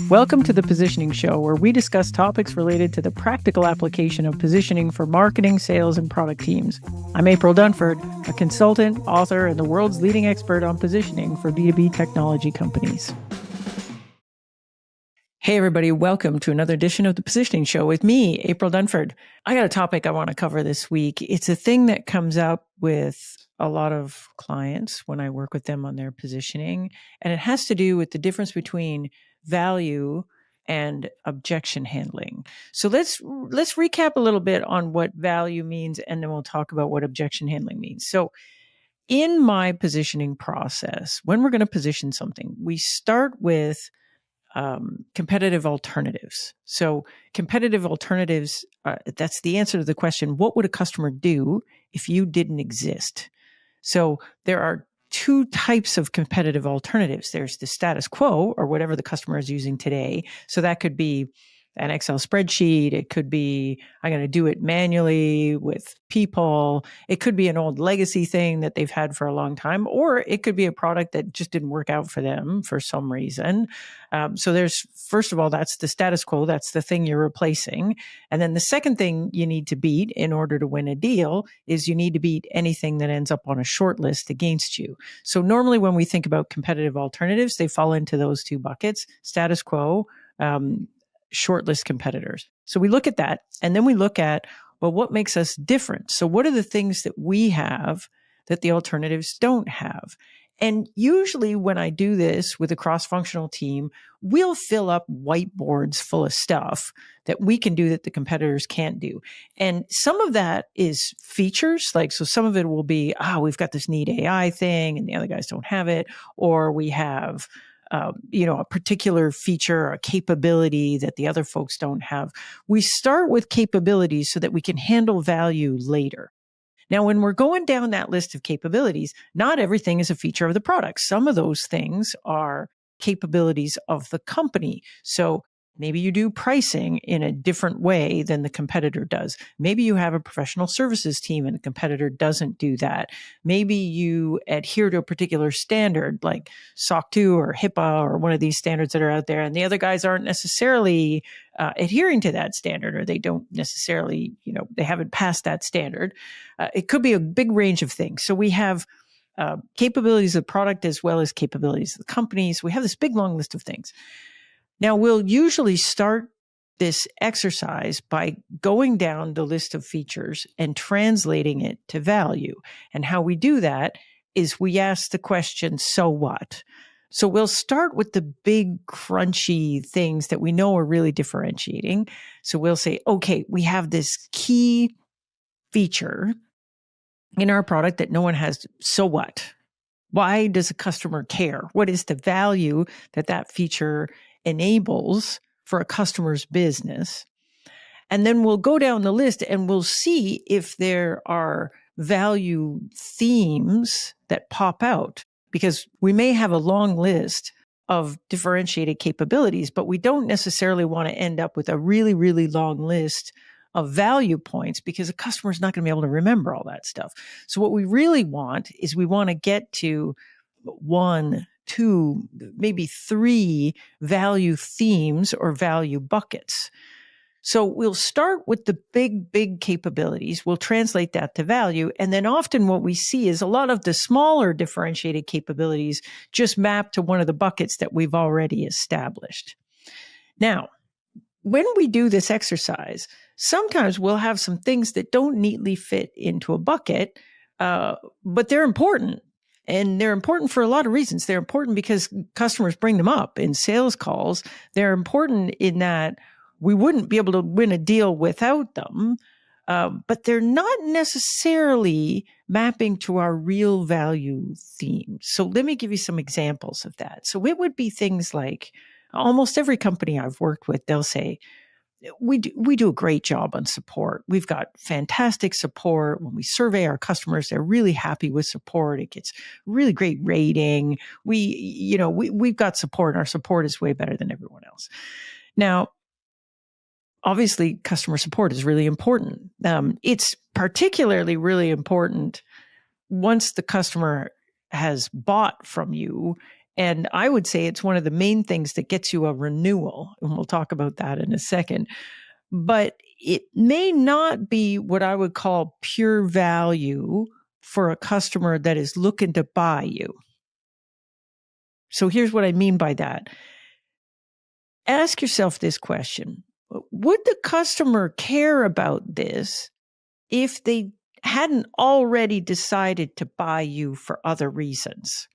Welcome to the Positioning Show, where we discuss topics related to the practical application of positioning for marketing, sales, and product teams. I'm April Dunford, a consultant, author, and the world's leading expert on positioning for B2B technology companies. Hey, everybody. Welcome to another edition of the Positioning Show with me, April Dunford. I got a topic I want to cover this week. It's a thing that comes up with a lot of clients when I work with them on their positioning, and it has to do with the difference between value and objection handling. So let's recap a little bit on what value means, and then we'll talk about what objection handling means. So in my positioning process, when we're going to position something, we start with competitive alternatives. So competitive alternatives, that's the answer to the question, what would a customer do if you didn't exist? So there are two types of competitive alternatives. There's the status quo, or whatever the customer is using today. So that could be an Excel spreadsheet. It could be, I'm going to do it manually with people. It could be an old legacy thing that they've had for a long time, or it could be a product that just didn't work out for them for some reason. So there's, first of all, that's the status quo. That's the thing you're replacing. And then the second thing you need to beat in order to win a deal is you need to beat anything that ends up on a short list against you. So normally when we think about competitive alternatives, they fall into those two buckets: status quo, shortlist competitors. So we look at that, and then we look at, well, what makes us different? So what are the things that we have that the alternatives don't have? And usually when I do this with a cross-functional team, we'll fill up whiteboards full of stuff that we can do that the competitors can't do. And some of that is features, so some of it will be, we've got this neat AI thing and the other guys don't have it, or we have a particular feature or capability that the other folks don't have. We start with capabilities so that we can handle value later. Now, when we're going down that list of capabilities, not everything is a feature of the product. Some of those things are capabilities of the company. So maybe you do pricing in a different way than the competitor does. Maybe you have a professional services team and the competitor doesn't do that. Maybe you adhere to a particular standard like SOC 2 or HIPAA or one of these standards that are out there, and the other guys aren't necessarily adhering to that standard, or they don't necessarily, they haven't passed that standard. It could be a big range of things. So we have capabilities of the product as well as capabilities of the companies. We have this big long list of things. Now, we'll usually start this exercise by going down the list of features and translating it to value. And how we do that is we ask the question, so what? So we'll start with the big, crunchy things that we know are really differentiating. So we'll say, okay, we have this key feature in our product that no one has. So what? Why does a customer care? What is the value that that feature enables for a customer's business? And then we'll go down the list and we'll see if there are value themes that pop out, because we may have a long list of differentiated capabilities, but we don't necessarily want to end up with a really, really long list of value points, because a customer is not going to be able to remember all that stuff. So what we really want is we want to get to 1, 2, maybe 3 value themes or value buckets. So we'll start with the big capabilities. We'll translate that to value. And then often what we see is a lot of the smaller differentiated capabilities just map to one of the buckets that we've already established. Now, when we do this exercise, sometimes we'll have some things that don't neatly fit into a bucket, but they're important. And they're important for a lot of reasons. They're important because customers bring them up in sales calls. They're important in that we wouldn't be able to win a deal without them, but they're not necessarily mapping to our real value theme. So let me give you some examples of that. So it would be things like, almost every company I've worked with, they'll say, we do a great job on support. We've got fantastic support. When we survey our customers, they're really happy with support. It gets really great rating. We've got support, and our support is way better than everyone else. Now, obviously, customer support is really important. It's particularly really important once the customer has bought from you And I would say it's one of the main things that gets you a renewal. And we'll talk about that in a second. But it may not be what I would call pure value for a customer that is looking to buy you. So here's what I mean by that. Ask yourself this question. Would the customer care about this if they hadn't already decided to buy you for other reasons?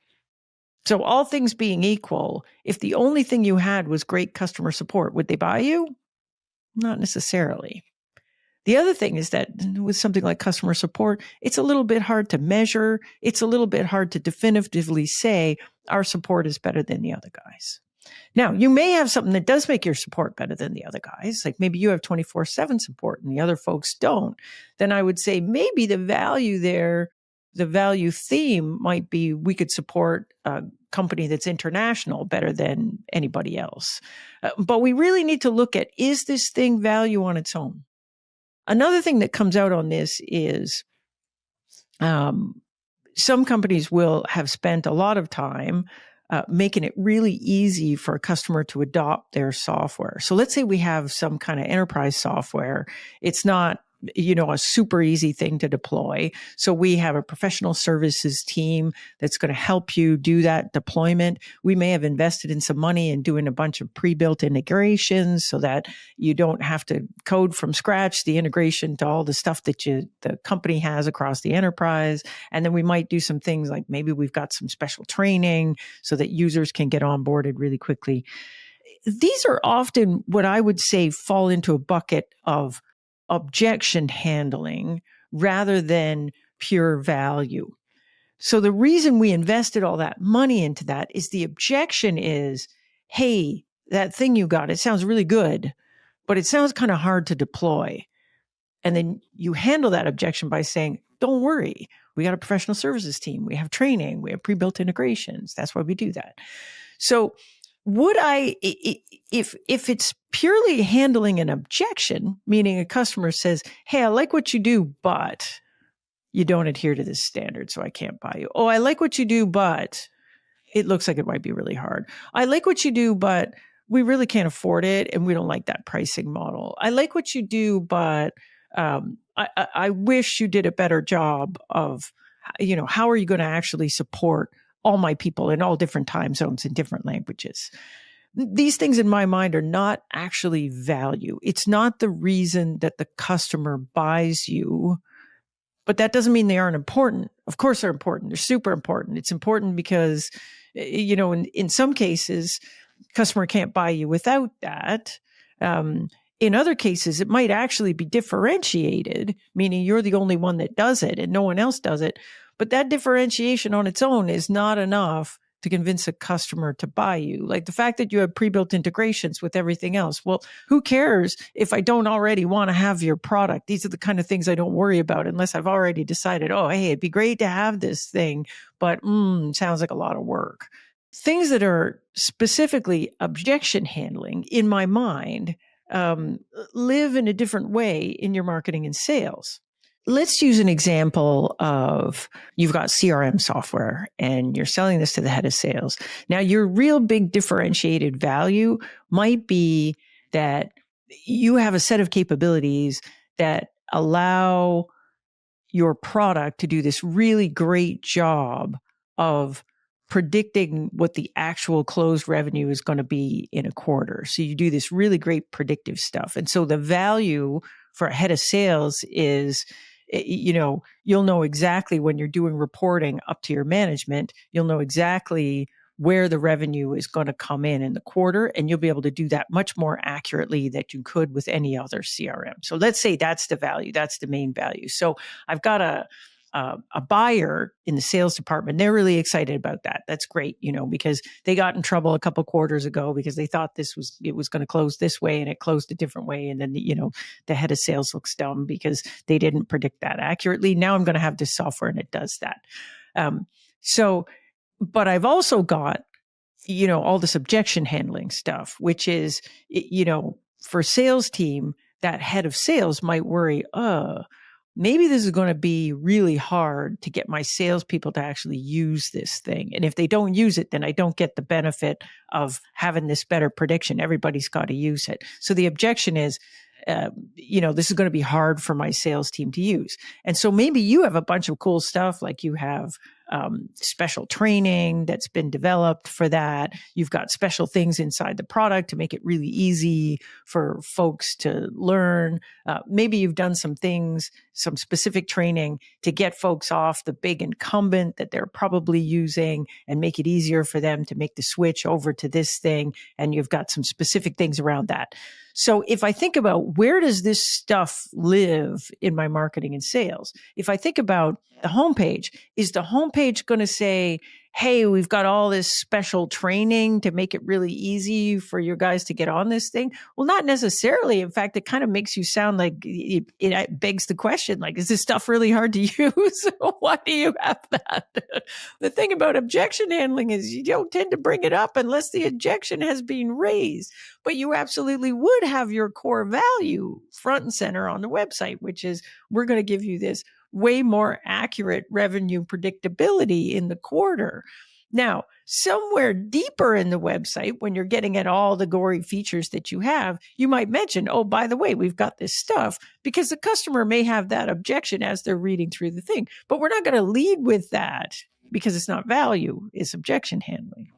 So all things being equal, if the only thing you had was great customer support, would they buy you? Not necessarily. The other thing is that with something like customer support, it's a little bit hard to measure. It's a little bit hard to definitively say our support is better than the other guys. Now, you may have something that does make your support better than the other guys. Like maybe you have 24/7 support and the other folks don't. Then I would say maybe the value there, the value theme might be we could support a company that's international better than anybody else. But we really need to look at, is this thing value on its own? Another thing that comes out on this is some companies will have spent a lot of time making it really easy for a customer to adopt their software. So let's say we have some kind of enterprise software. It's not, a super easy thing to deploy. So we have a professional services team that's going to help you do that deployment. We may have invested in some money in doing a bunch of pre-built integrations so that you don't have to code from scratch the integration to all the stuff that the company has across the enterprise. And then we might do some things like maybe we've got some special training so that users can get onboarded really quickly. These are often what I would say fall into a bucket of objection handling rather than pure value. So the reason we invested all that money into that is the objection is, hey, that thing you got, it sounds really good, but it sounds kind of hard to deploy. And then you handle that objection by saying, don't worry, we got a professional services team, we have training, we have pre-built integrations. That's why we do that. So would I, if it's purely handling an objection, meaning a customer says, hey, I like what you do, but you don't adhere to this standard, so I can't buy you. Oh, I like what you do, but it looks like it might be really hard. I like what you do, but we really can't afford it, and we don't like that pricing model. I like what you do, but I wish you did a better job of, how are you going to actually support all my people in all different time zones in different languages? These things in my mind are not actually value. It's not the reason that the customer buys you, but that doesn't mean they aren't important. Of course they're important. They're super important. It's important because, in some cases, customer can't buy you without that. In other cases, it might actually be differentiated, meaning you're the only one that does it and no one else does it. But that differentiation on its own is not enough to convince a customer to buy you. Like the fact that you have pre-built integrations with everything else. Well, who cares if I don't already want to have your product? These are the kind of things I don't worry about unless I've already decided, oh, hey, it'd be great to have this thing, but sounds like a lot of work. Things that are specifically objection handling in my mind live in a different way in your marketing and sales. Let's use an example of you've got CRM software and you're selling this to the head of sales. Now, your real big differentiated value might be that you have a set of capabilities that allow your product to do this really great job of predicting what the actual closed revenue is going to be in a quarter. So you do this really great predictive stuff. And so the value for a head of sales is, you'll know exactly when you're doing reporting up to your management, you'll know exactly where the revenue is going to come in the quarter, and you'll be able to do that much more accurately than you could with any other CRM. So let's say that's the value, that's the main value. So I've got a buyer in the sales department. They're really excited about that. That's great, because they got in trouble a couple quarters ago because they thought it was going to close this way and it closed a different way. And then, the head of sales looks dumb because they didn't predict that accurately. Now I'm going to have this software and it does that. But I've also got, all this objection handling stuff, which is, for sales team, that head of sales might worry, maybe this is going to be really hard to get my salespeople to actually use this thing. And if they don't use it, then I don't get the benefit of having this better prediction. Everybody's got to use it. So the objection is, this is going to be hard for my sales team to use. And so maybe you have a bunch of cool stuff, like you have special training that's been developed for that. You've got special things inside the product to make it really easy for folks to learn. Maybe you've done some things, some specific training to get folks off the big incumbent that they're probably using and make it easier for them to make the switch over to this thing. And you've got some specific things around that. So if I think about where does this stuff live in my marketing and sales, if I think about the homepage, is the homepage going to say, hey, we've got all this special training to make it really easy for your guys to get on this thing? Well, not necessarily. In fact, it kind of makes you sound like it begs the question, like, is this stuff really hard to use? Why do you have that? The thing about objection handling is you don't tend to bring it up unless the objection has been raised. But you absolutely would have your core value front and center on the website, which is we're going to give you this way more accurate revenue predictability in the quarter. Now, somewhere deeper in the website, when you're getting at all the gory features that you have, you might mention, oh, by the way, we've got this stuff, because the customer may have that objection as they're reading through the thing. But we're not going to lead with that because it's not value, it's objection handling.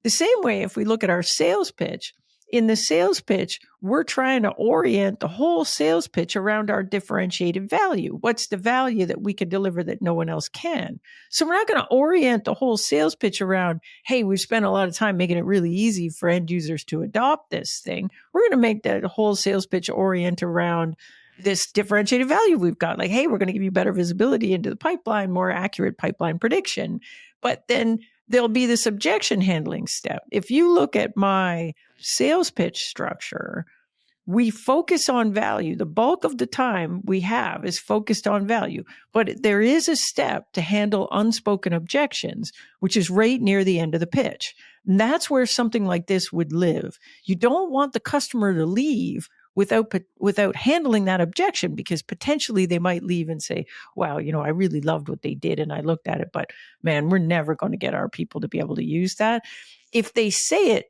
The same way, if we look at our sales pitch, in the sales pitch, we're trying to orient the whole sales pitch around our differentiated value. What's the value that we can deliver that no one else can? So we're not going to orient the whole sales pitch around, hey, we've spent a lot of time making it really easy for end users to adopt this thing. We're going to make that whole sales pitch orient around this differentiated value we've got. Like, hey, we're going to give you better visibility into the pipeline, more accurate pipeline prediction. But then there'll be this objection handling step. If you look at my sales pitch structure, we focus on value. The bulk of the time we have is focused on value, but there is a step to handle unspoken objections, which is right near the end of the pitch. And that's where something like this would live. You don't want the customer to leave without handling that objection, because potentially they might leave and say, wow, I really loved what they did and I looked at it, but man, we're never going to get our people to be able to use that. If they say it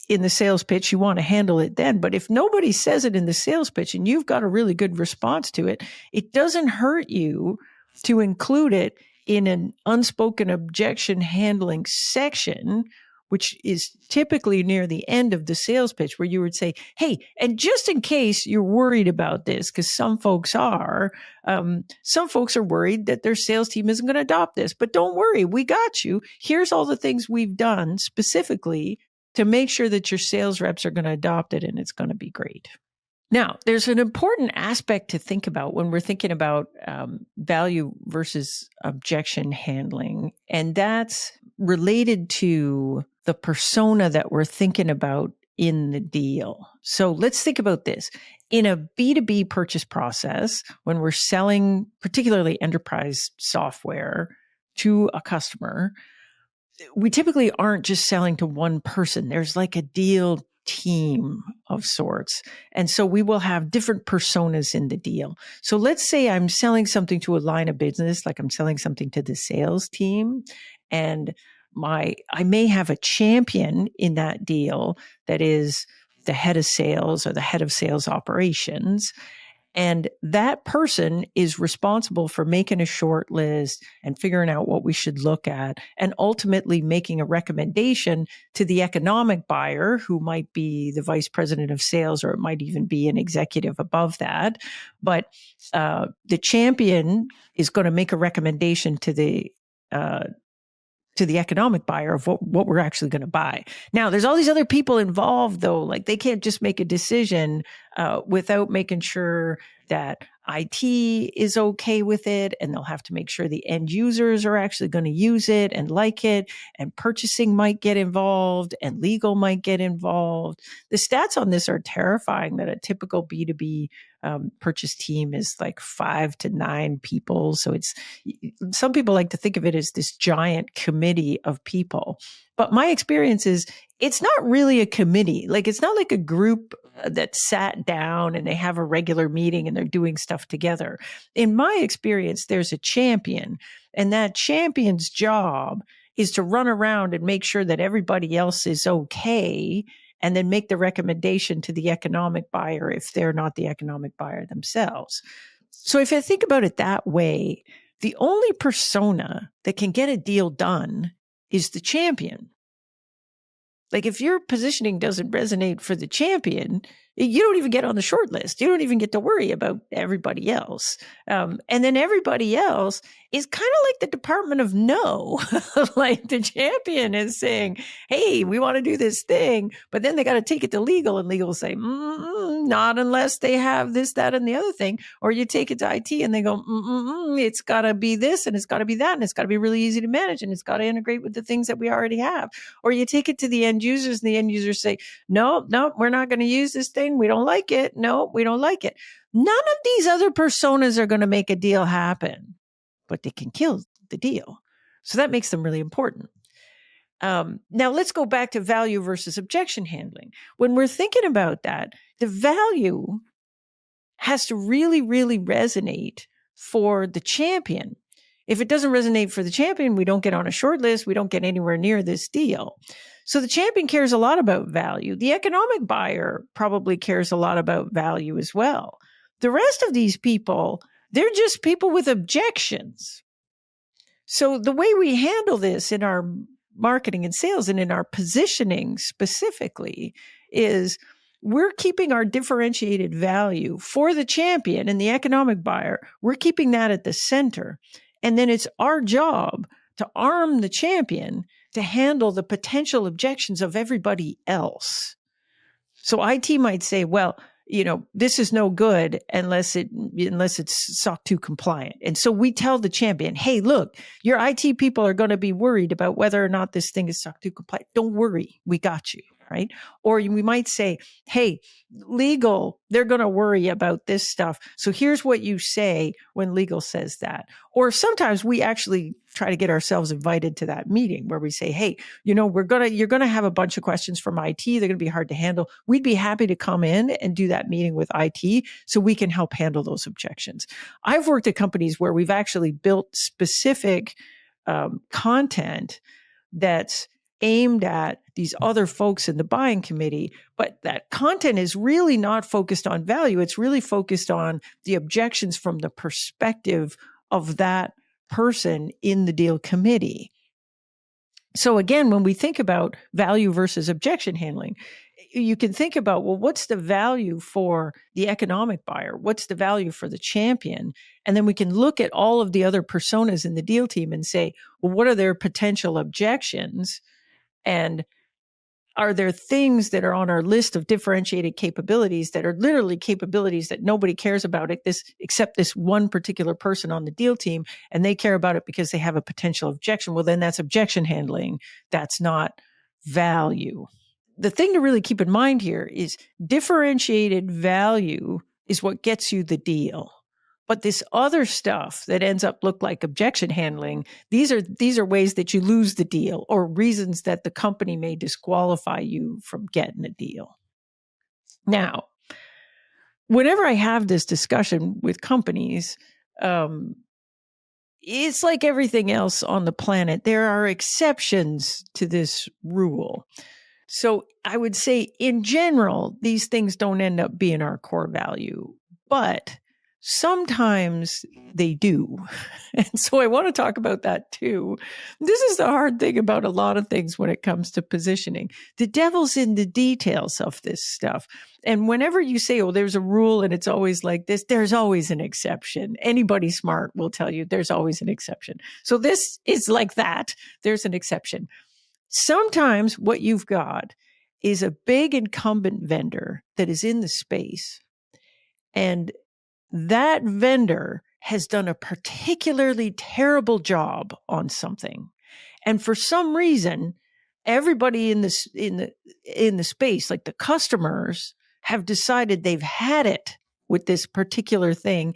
in the sales pitch, you want to handle it then. But if nobody says it in the sales pitch and you've got a really good response to it, it doesn't hurt you to include it in an unspoken objection handling section, which is typically near the end of the sales pitch, where you would say, hey, and just in case you're worried about this, because some folks are worried that their sales team isn't going to adopt this, but don't worry, we got you. Here's all the things we've done specifically to make sure that your sales reps are going to adopt it and it's going to be great. Now, there's an important aspect to think about when we're thinking about value versus objection handling, and that's related to the persona that we're thinking about in the deal. So let's think about this. In a B2B purchase process, when we're selling particularly enterprise software to a customer, we typically aren't just selling to one person. There's like a deal team of sorts. And so we will have different personas in the deal. So let's say I'm selling something to a line of business, like I'm selling something to the sales team, and I may have a champion in that deal that is the head of sales or the head of sales operations. And that person is responsible for making a short list and figuring out what we should look at, and ultimately making a recommendation to the economic buyer, who might be the vice president of sales, or it might even be an executive above that. But the champion is going to make a recommendation to the economic buyer of what we're actually going to buy. Now, there's all these other people involved, though. Like, they can't just make a decision without making sure that IT is okay with it, and they'll have to make sure the end users are actually going to use it and like it, and purchasing might get involved, and legal might get involved. The stats on this are terrifying, that a typical B2B purchase team is like 5 to 9 people. So some people like to think of it as this giant committee of people. But my experience is it's not really a committee. Like, it's not like a group that sat down and they have a regular meeting and they're doing stuff together. In my experience, there's a champion, and that champion's job is to run around and make sure that everybody else is okay, and then make the recommendation to the economic buyer if they're not the economic buyer themselves. So if I think about it that way, the only persona that can get a deal done is the champion. Like, if your positioning doesn't resonate for the champion, you don't even get on the short list. You don't even get to worry about everybody else. And then everybody else is kind of like the Department of No. Like, the champion is saying, hey, we want to do this thing, but then they got to take it to legal, and legal say, not unless they have this, that, and the other thing. Or you take it to IT and they go, it's got to be this, and it's got to be that, and it's got to be really easy to manage, and it's got to integrate with the things that we already have. Or you take it to the end users, and the end users say, no, we're not going to use this thing. We don't like it. No, we don't like it. None of these other personas are going to make a deal happen, but they can kill the deal. So that makes them really important. Now let's go back to value versus objection handling. When we're thinking about that, the value has to really, really resonate for the champion. If it doesn't resonate for the champion, we don't get on a short list. We don't get anywhere near this deal. So the champion cares a lot about value. The economic buyer probably cares a lot about value as well. The rest of these people, they're just people with objections. So the way we handle this in our marketing and sales and in our positioning specifically is we're keeping our differentiated value for the champion and the economic buyer. We're keeping that at the center. And then it's our job to arm the champion to handle the potential objections of everybody else. So IT might say, well, this is no good unless it's SOC 2 compliant. And so we tell the champion, hey, look, your IT people are going to be worried about whether or not this thing is SOC 2 compliant. Don't worry, we got you. Right? Or we might say, hey, legal, they're going to worry about this stuff. So here's what you say when legal says that. Or sometimes we actually try to get ourselves invited to that meeting where we say, hey, you're going to have a bunch of questions from IT. They're going to be hard to handle. We'd be happy to come in and do that meeting with IT so we can help handle those objections. I've worked at companies where we've actually built specific content that's aimed at these other folks in the buying committee, but that content is really not focused on value. It's really focused on the objections from the perspective of that person in the deal committee. So again, when we think about value versus objection handling, you can think about, well, what's the value for the economic buyer? What's the value for the champion? And then we can look at all of the other personas in the deal team and say, well, what are their potential objections? And are there things that are on our list of differentiated capabilities that are literally capabilities that nobody cares about except this one particular person on the deal team, and they care about it because they have a potential objection? Well, then that's objection handling. That's not value. The thing to really keep in mind here is differentiated value is what gets you the deal. But this other stuff that ends up look like objection handling, these are ways that you lose the deal or reasons that the company may disqualify you from getting a deal. Now, whenever I have this discussion with companies, it's like everything else on the planet. There are exceptions to this rule. So I would say in general, these things don't end up being our core value, but sometimes they do. And so I want to talk about that too. This is the hard thing about a lot of things when it comes to positioning. The devil's in the details of this stuff. And whenever you say, oh, there's a rule and it's always like this, there's always an exception. Anybody smart will tell you there's always an exception. So this is like that. There's an exception. Sometimes what you've got is a big incumbent vendor that is in the space, and that vendor has done a particularly terrible job on something. And for some reason, everybody in the space, like the customers, have decided they've had it with this particular thing,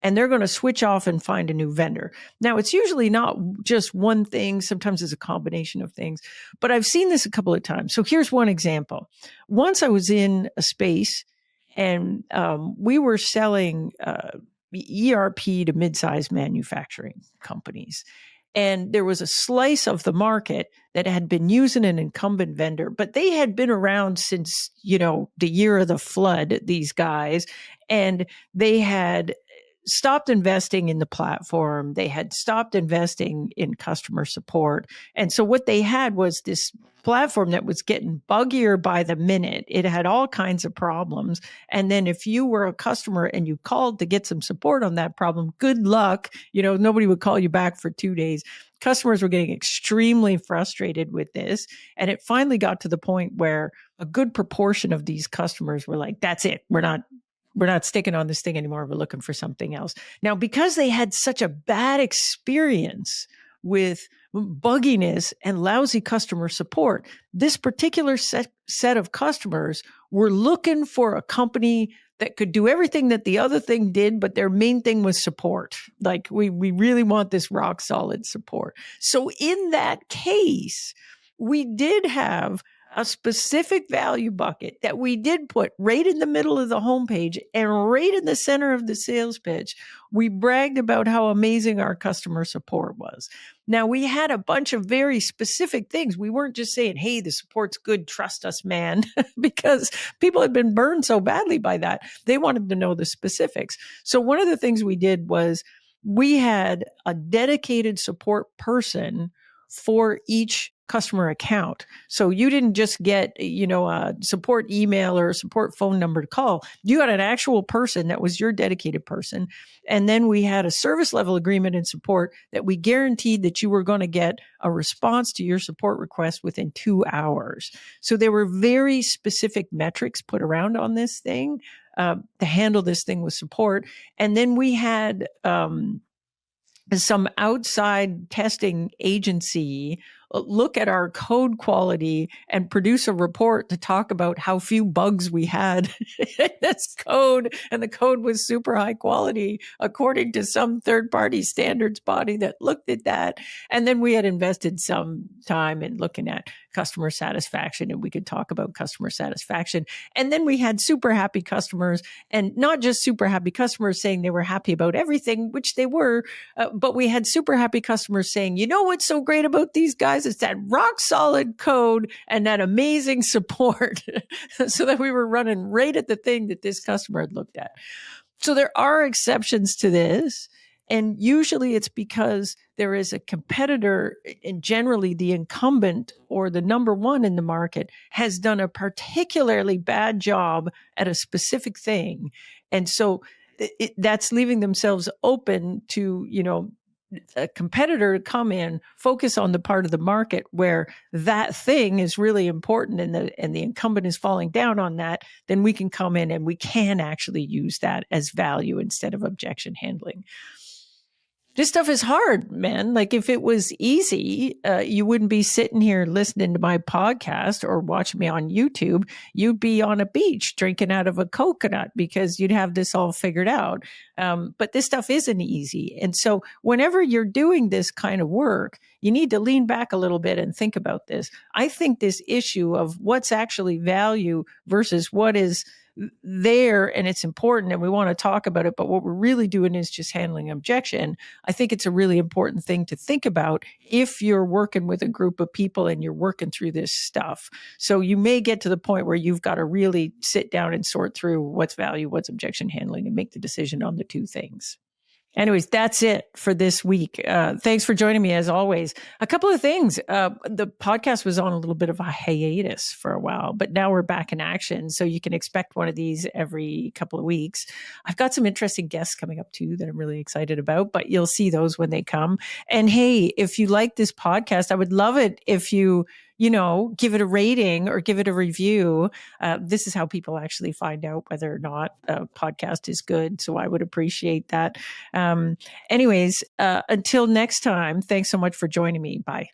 and they're going to switch off and find a new vendor. Now, it's usually not just one thing. Sometimes it's a combination of things, but I've seen this a couple of times. So here's one example. Once I was in a space and we were selling ERP to mid-sized manufacturing companies. And there was a slice of the market that had been using an incumbent vendor, but they had been around since, the year of the flood, these guys, and they had stopped investing in the platform. They had stopped investing in customer support. And so what they had was this platform that was getting buggier by the minute. It had all kinds of problems. And then if you were a customer and you called to get some support on that problem, good luck. Nobody would call you back for 2 days. Customers were getting extremely frustrated with this. And it finally got to the point where a good proportion of these customers were like, that's it. We're not sticking on this thing anymore. We're looking for something else. Now, because they had such a bad experience with bugginess and lousy customer support, this particular set of customers were looking for a company that could do everything that the other thing did, but their main thing was support. Like, we really want this rock solid support. So in that case, we did have a specific value bucket that we did put right in the middle of the homepage and right in the center of the sales pitch. We bragged about how amazing our customer support was. Now, we had a bunch of very specific things. We weren't just saying, hey, the support's good, trust us, man, because people had been burned so badly by that. They wanted to know the specifics. So one of the things we did was we had a dedicated support person for each customer account. So you didn't just get, a support email or a support phone number to call. You had an actual person that was your dedicated person. And then we had a service level agreement in support that we guaranteed that you were going to get a response to your support request within 2 hours. So there were very specific metrics put around on this thing to handle this thing with support. And then we had some outside testing agency look at our code quality and produce a report to talk about how few bugs we had in this code. And the code was super high quality according to some third-party standards body that looked at that. And then we had invested some time in looking at customer satisfaction, and we could talk about customer satisfaction. And then we had super happy customers, and not just super happy customers saying they were happy about everything, which they were, but we had super happy customers saying, what's so great about these guys? It's that rock solid code and that amazing support. So that we were running right at the thing that this customer had looked at. So there are exceptions to this. And usually it's because there is a competitor, and generally the incumbent or the number one in the market has done a particularly bad job at a specific thing. And so that's leaving themselves open to, a competitor to come in, focus on the part of the market where that thing is really important and the incumbent is falling down on that. Then we can come in and we can actually use that as value instead of objection handling. This stuff is hard, man. Like, if it was easy, you wouldn't be sitting here listening to my podcast or watching me on YouTube. You'd be on a beach drinking out of a coconut because you'd have this all figured out. But this stuff isn't easy. And so whenever you're doing this kind of work, you need to lean back a little bit and think about this. I think this issue of what's actually value versus what is there, and it's important and we want to talk about it, but what we're really doing is just handling objection. I think it's a really important thing to think about if you're working with a group of people and you're working through this stuff. So you may get to the point where you've got to really sit down and sort through what's value, what's objection handling, and make the decision on the two things. Anyways, that's it for this week. Thanks for joining me as always. A couple of things. The podcast was on a little bit of a hiatus for a while, but now we're back in action. So you can expect one of these every couple of weeks. I've got some interesting guests coming up too that I'm really excited about, but you'll see those when they come. And hey, if you like this podcast, I would love it if you give it a rating or give it a review. This is how people actually find out whether or not a podcast is good. So I would appreciate that. Anyways, until next time, thanks so much for joining me. Bye.